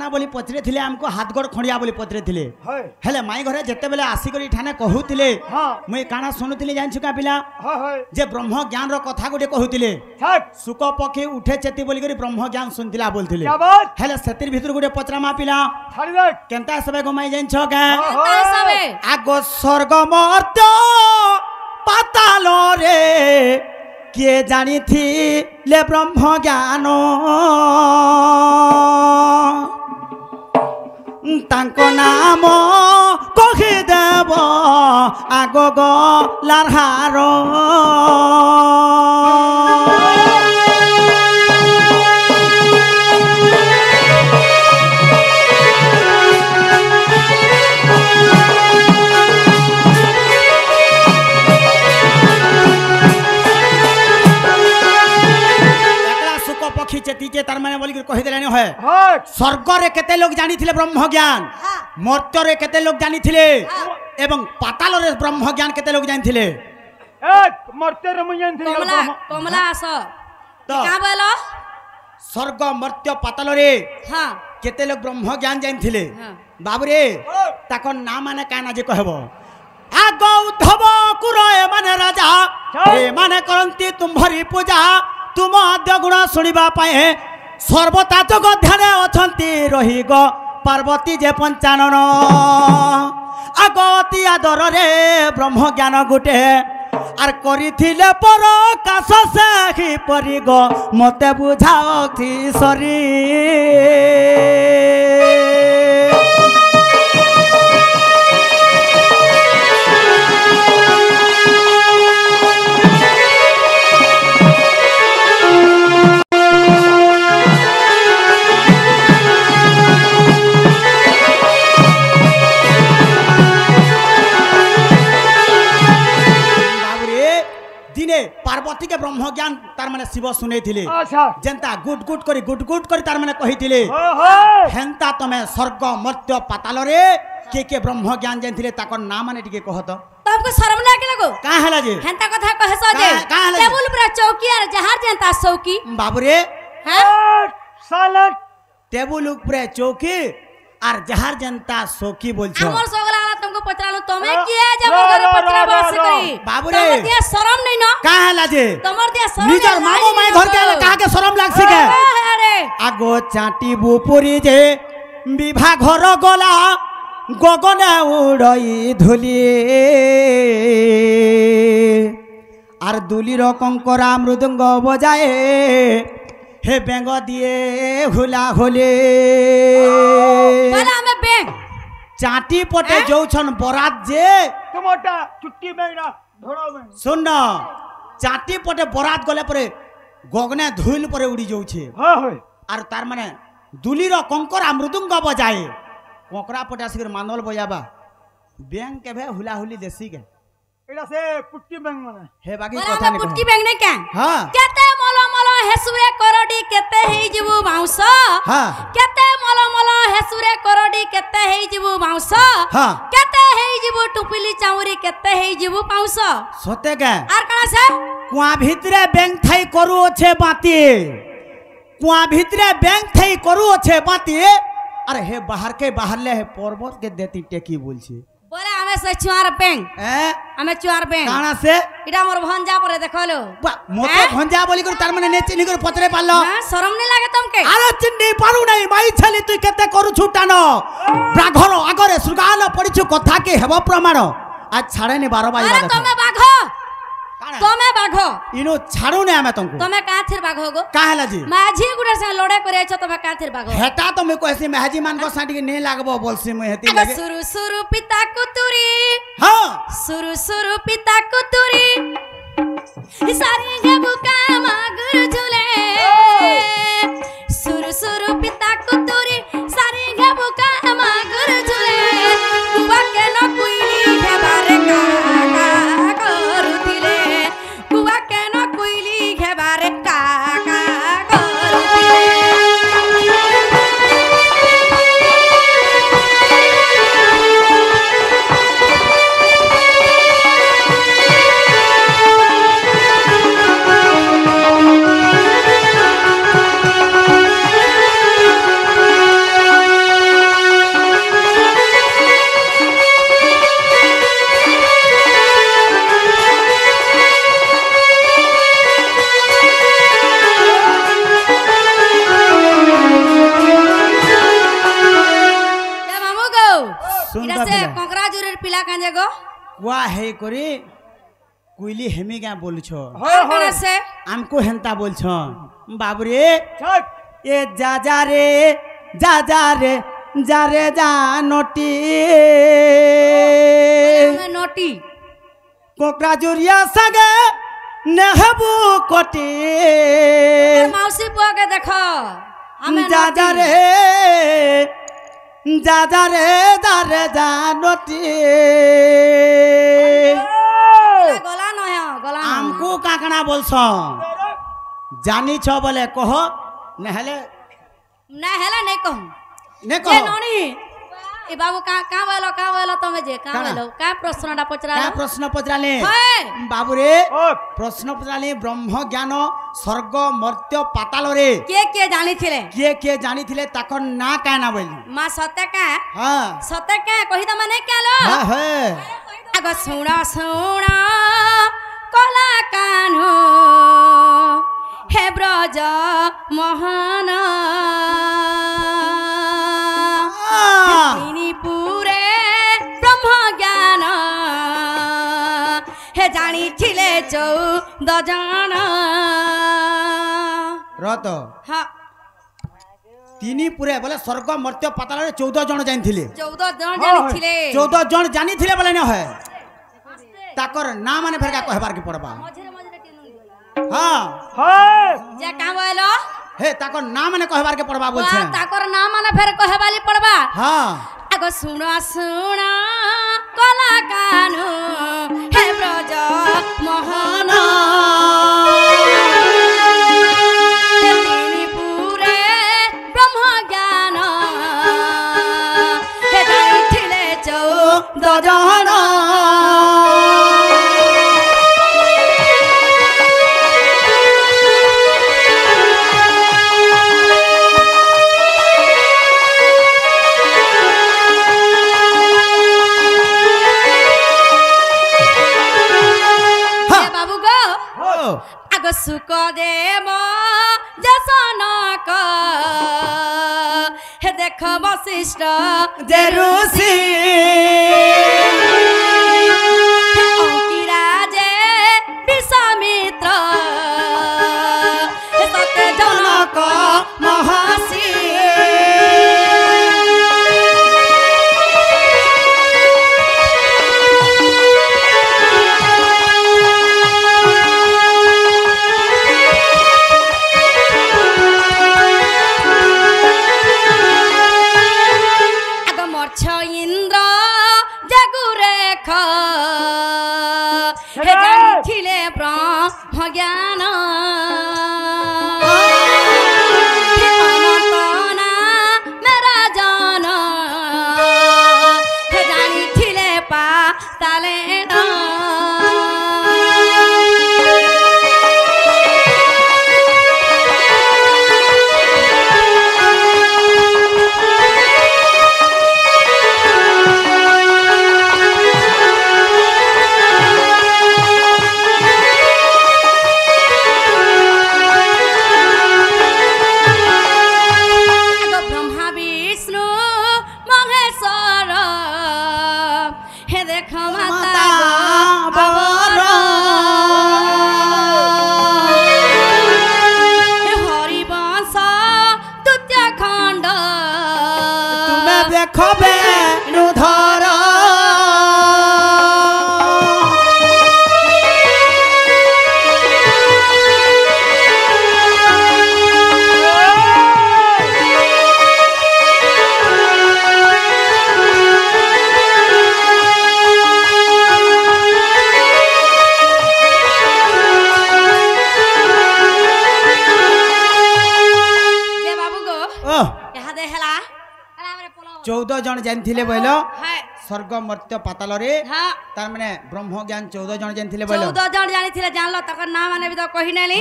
काना बोली पचरे थिले हमको हाथ गोड़ खंडिया बोली पचरे थिले हेले माई घरे जते बेले आसी करी ठाने कहूतिले मुई काना सुनुतिले जान छुका पिला जे ब्रह्म ज्ञान रो कथा गुटे कहूतिले सुक पखी उठे चेती बोली करी ब्रह्म ज्ञान सुनतिला बोलथिले हेले सतिर भितर गुटे पचरामा पिला केनता सबे गमाई जान छ का आगो स्वर्ग मर्त्य पाताल रे किए जानी थी ले ब्रह्म ज्ञान तांको नाम कहिदेव आग गलार हार चेतीचे तार माने बोली कहि देलानी है स्वर्ग रे केते लोग जानी थिले ब्रह्म ज्ञान मर्त्य रे केते लोग जानी थिले एवं पाताल रे ब्रह्म ज्ञान केते लोग जानी थिले मर्त्य रे मुई जानी थिले कमला आस तो का बोलो स्वर्ग मर्त्य पाताल रे हां केते लोग ब्रह्म ज्ञान जानी थिले बाबू रे ताको नाम माने काना जे कहबो आगो उद्धव कुरय माने राजा ए माने करंती तुम्हारी पूजा तुम आद्य गुण शुणा सर्वता जग ध्यान अच्छा रही ग पार्वती जे पंचानन आगती आदर रे ब्रह्म ज्ञान गुटे आर करिथिले पर काश से परी ग मते बुझाओ सरी पार्वती के ब्रह्म ज्ञान तार माने शिव सुने थिले जेंता गुट गुट करी तार माने कहि थिले हेंता तमे स्वर्ग मर्त्य पाताल रे के ब्रह्म ज्ञान जान थिले ताकर नाम माने टिके कहत तुमको शर्म लागे लगो का हला जे हेंता कथा कहसो जे टेबुल पर चौकी और जहार जेंता चौकी बाबू रे हैं साला टेबुल ऊपर चौकी और जहार जनता सोकी बोल छो हमर सोगला तुमको पचरालो तमे किए जे मोर घर पचरा बास करी बाबू रे तमर दिया शरम नहीं न का हला जे तमर दिया शरम निजर मामू माई घर के कहा के शरम लागसी के अरे आगो चाटी बुपुरी जे विवाह घर गला गगन उड़ई धुली आर दुलीर कंकरा मृदंग बजाए हे बेंग दिए हुला होले पहला में बेंग चाटी पटे जोछन बरात जे तुमटा चुट्टी बेंगना धोड़ा में सुन न चाटी पटे बरात गले परे गगने धुल परे उड़ी जोछे हां होय आर तार माने दुलीर कंकरा मृदंग बजाए कोकरा पटे आसिकर मानल बजाबा बेंग के भे हुला हुली देसी के एडा से पुट्टी बेंग माने हे बाकी कथा नहीं पुट्टी बेंग ने क्या हां केते मलो मलो हेसुरे करडी केते हेई जिवु बाउंस हां केते मलो मलो हेसुरे करडी केते हेई जिवु बाउंस हां केते हेई जिवु टुपिली चाउरी केते हेई जिवु पाउंस सते के आर कणा से कुआ भितरे बेंग थाई करू छे बाती कुआ भितरे बेंग थाई करू छे बाती अरे हे बाहर ले है पर्वत के देती टेकी बोल छे बोले हमें से चुआर बेंग हमें चुआर बेंग काना से इडा मोर भंजा परे देखलो मोते भंजा बोली कर तार माने नेची निकर पतरे पालो शरम नहीं लागे तुमके अरे चिन्नी पारू नहीं माई छली तू केते करू छुटानो ब्राघर आगरे सुगाल पडिछु कथा के हेबो प्रमाण आज छाड़े नि 12 बजे अरे तमे बाघो तमे बाघो इनो छाड़ू ने हमें तुमको तमे का थिर बाघो गो का हला जी माझी गुडे से लोडे करे छ तमे का थिर बाघो हेता तो मे को ऐसे महजी मान को साटी के नहीं लागबो बोलसी मैं हेती लगे सुरु सुरु पिता कुतुरी हां सुरु सुरु पिता कुतुरी सारी गे बुका मागुर झुले सुरु सुरु पिता कुतुरी सारी गे बुका मागुर झुले कुवा के न कुइली हे बारे का करुथिले कुवा के न कुइली हे बारे का से कंकराजुरेर पिला कांजे गो कुआ हे करी कुइली हेमी क्या बोलछो कौन से हमको हेंता बोलछो बाबू रे ए जा रे जा रे जा नोटी नोटी कोकराजुरिया सगे नेहबू कोटी मौसी बुआ के देखो जा रे जा नोटी गला न है गला हमको काकना बोलछो जानी छो बोले कहो नहले ना हेला नहीं कहूं ने ए कहो नोनी ए बाबू का वालो तमे जे का वालो का प्रश्नटा पचरा क्या प्रश्न पचराले है बाबू रे प्रश्न पचराले ब्रह्म ज्ञान स्वर्ग मर्त्य पाताल रे के जानी थिले किए जानी थिले ताकर ना का ना बोली मां सत्य का हां कहि त माने केलो हां है आग सुना कला कान्हो हे ब्रज मोहन पुरे ब्रह्म ज्ञान हे जानी थिले 14 जन रत हाँ तीनी पुरे बोले स्वर्ग मर्त्य पाताल रे 14 जन जानी थिले 14 जन जानी थिले 14 जन जानी थिले बोले न है ताकर ना माने फेर का कहबार के पड़बा हां जे का बोलो हे ताकर ना माने कहबार के पड़बा बोल छे ताकर ना माने फेर कहबाली पड़बा हां आगो सुना कला कान्हो हे ब्रज मोहन पुरे ब्रह्म ज्ञान हे जानी थिले 14 जन सुख देव जसनक हे देख वशिष्ठ जेरुसी अंकिराजे विश्वामित्र हे सत्य जनक महर्षि इंद्र जगुरेख हे जानी थिले ब्रह्म ज्ञान मेरा जान हे जानी थिले पाताले देखबे नुधर जे बाबू गो यहाँ दे हला 14 जन जानिथिले बोलो स्वर्ग मर्त्य पाताल रे तार माने ब्रह्म ज्ञान 14 जन जानिथिले बोलो 14 जन जानिथिले जानलो तकर नाम माने भी तो कहि नैली